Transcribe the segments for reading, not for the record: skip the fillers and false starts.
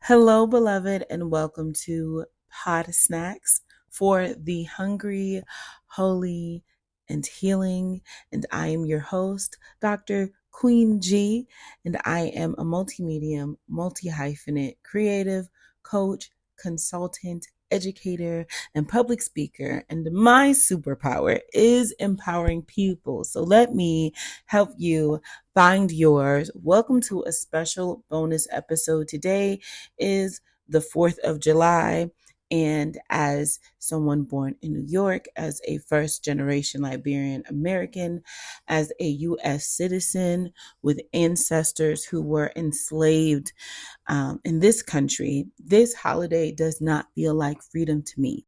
Hello, beloved, and welcome to dSnax for the hungry, holy, and healing. And I am your host, Dr. Queen G, and I am a multi-medium, multi-hyphenate, creative coach, consultant, educator, and public speaker. And my superpower is empowering people. So let me help you find yours. Welcome to a special bonus episode. Today is the 4th of July. And as someone born in New York, as a first generation Liberian American, as a U.S. citizen with ancestors who were enslaved in this country, this holiday does not feel like freedom to me.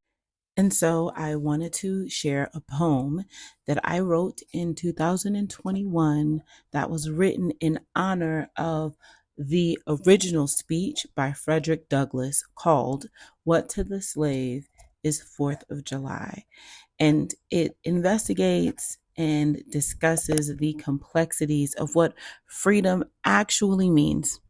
And so I wanted to share a poem that I wrote in 2021 that was written in honor of the original speech by Frederick Douglass called What to the Slave is 4th of July. And it investigates and discusses the complexities of what freedom actually means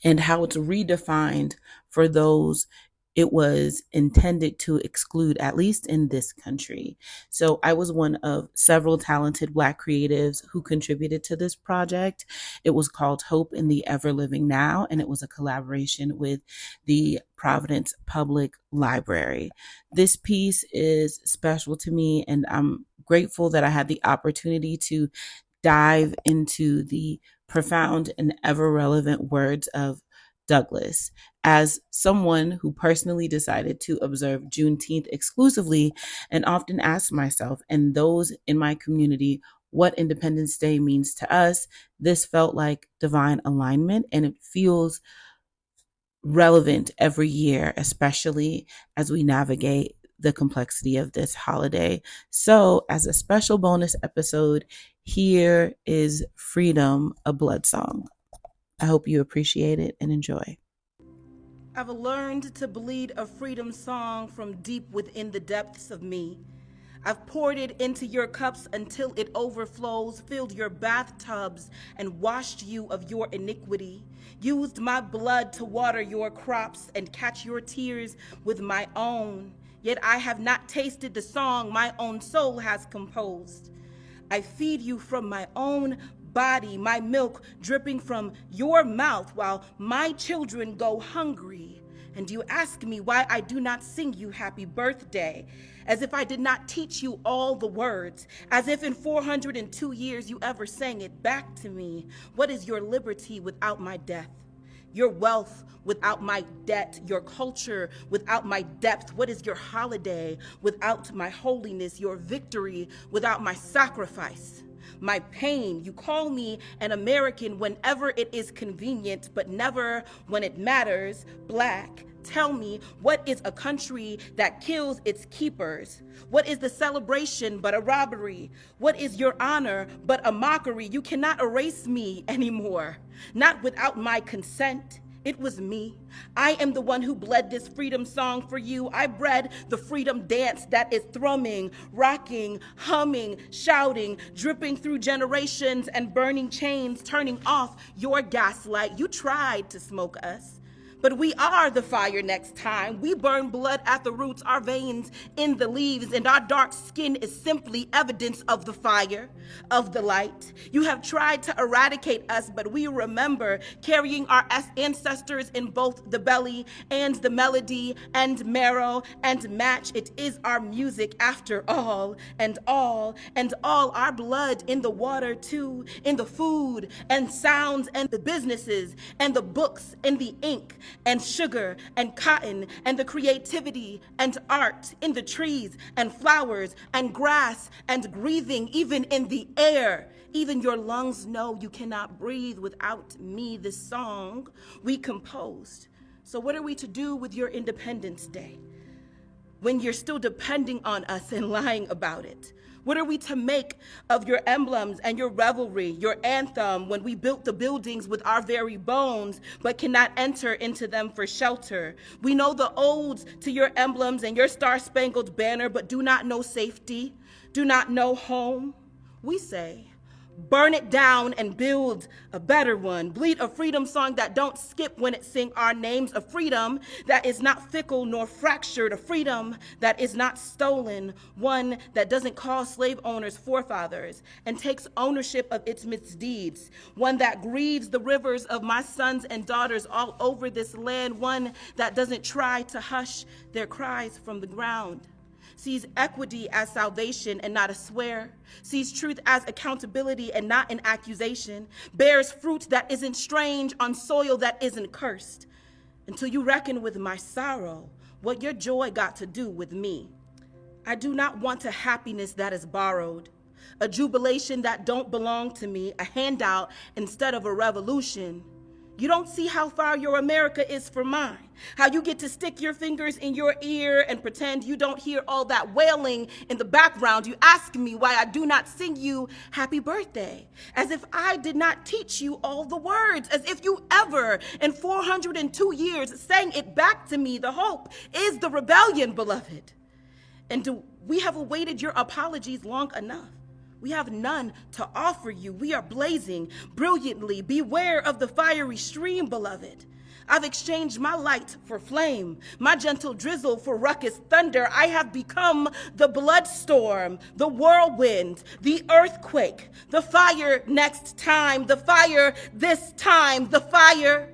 and how it's redefined for those it was intended to exclude, at least in this country. So I was one of several talented Black creatives who contributed to this project. It was called Hope in the Ever Living Now, and it was a collaboration with the Providence Public Library. This piece is special to me, and I'm grateful that I had the opportunity to dive into the profound and ever relevant words of Douglass. As someone who personally decided to observe Juneteenth exclusively and often ask myself and those in my community what Independence Day means to us, this felt like divine alignment, and it feels relevant every year, especially as we navigate the complexity of this holiday. So, as a special bonus episode, here is Freedom, a Blood Song. I hope you appreciate it and enjoy. I've learned to bleed a freedom song from deep within the depths of me. I've poured it into your cups until it overflows, filled your bathtubs, and washed you of your iniquity. Used my blood to water your crops and catch your tears with my own. Yet I have not tasted the song my own soul has composed. I feed you from my own body, my milk dripping from your mouth while my children go hungry. And you ask me why I do not sing you happy birthday, as if I did not teach you all the words, as if in 402 years you ever sang it back to me. What is your liberty without my death? Your wealth without my debt, your culture without my depth. What is your holiday without my holiness, your victory without my sacrifice? My pain, you call me an American whenever it is convenient, but never when it matters. Black, tell me, what is a country that kills its keepers? What is the celebration but a robbery? What is your honor but a mockery? You cannot erase me anymore, not without my consent. It was me. I am the one who bled this freedom song for you. I bred the freedom dance that is thrumming, rocking, humming, shouting, dripping through generations and burning chains, turning off your gaslight. You tried to smoke us. But we are the fire next time. We burn blood at the roots, our veins in the leaves, and our dark skin is simply evidence of the fire, of the light. You have tried to eradicate us, but we remember carrying our ancestors in both the belly and the melody and marrow and match. It is our music after all, and all, and all our blood in the water too, in the food and sounds and the businesses and the books and the ink and sugar and cotton and the creativity and art in the trees and flowers and grass and breathing, even in the air. Even your lungs know you cannot breathe without me. This song we composed. So what are we to do with your Independence Day when you're still depending on us and lying about it? What are we to make of your emblems and your revelry, your anthem, when we built the buildings with our very bones, but cannot enter into them for shelter? We know the odes to your emblems and your star-spangled banner, but do not know safety, do not know home. We say, Burn it down and build a better one. Bleed a freedom song that don't skip when it sing our names. A freedom that is not fickle nor fractured. A freedom that is not stolen. One that doesn't call slave owners forefathers and takes ownership of its misdeeds. One that grieves the rivers of my sons and daughters all over this land. One that doesn't try to hush their cries from the ground. Sees equity as salvation and not a swear, sees truth as accountability and not an accusation, bears fruit that isn't strange on soil that isn't cursed. Until you reckon with my sorrow, what your joy got to do with me. I do not want a happiness that is borrowed, a jubilation that don't belong to me, a handout instead of a revolution. You don't see how far your America is from mine, how you get to stick your fingers in your ear and pretend you don't hear all that wailing in the background. You ask me why I do not sing you happy birthday, as if I did not teach you all the words, as if you ever in 402 years sang it back to me. The hope is the rebellion, beloved. And do we have awaited your apologies long enough? We have none to offer you. We are blazing brilliantly. Beware of the fiery stream, beloved. I've exchanged my light for flame, my gentle drizzle for ruckus thunder. I have become the bloodstorm, the whirlwind, the earthquake, the fire next time, the fire this time, the fire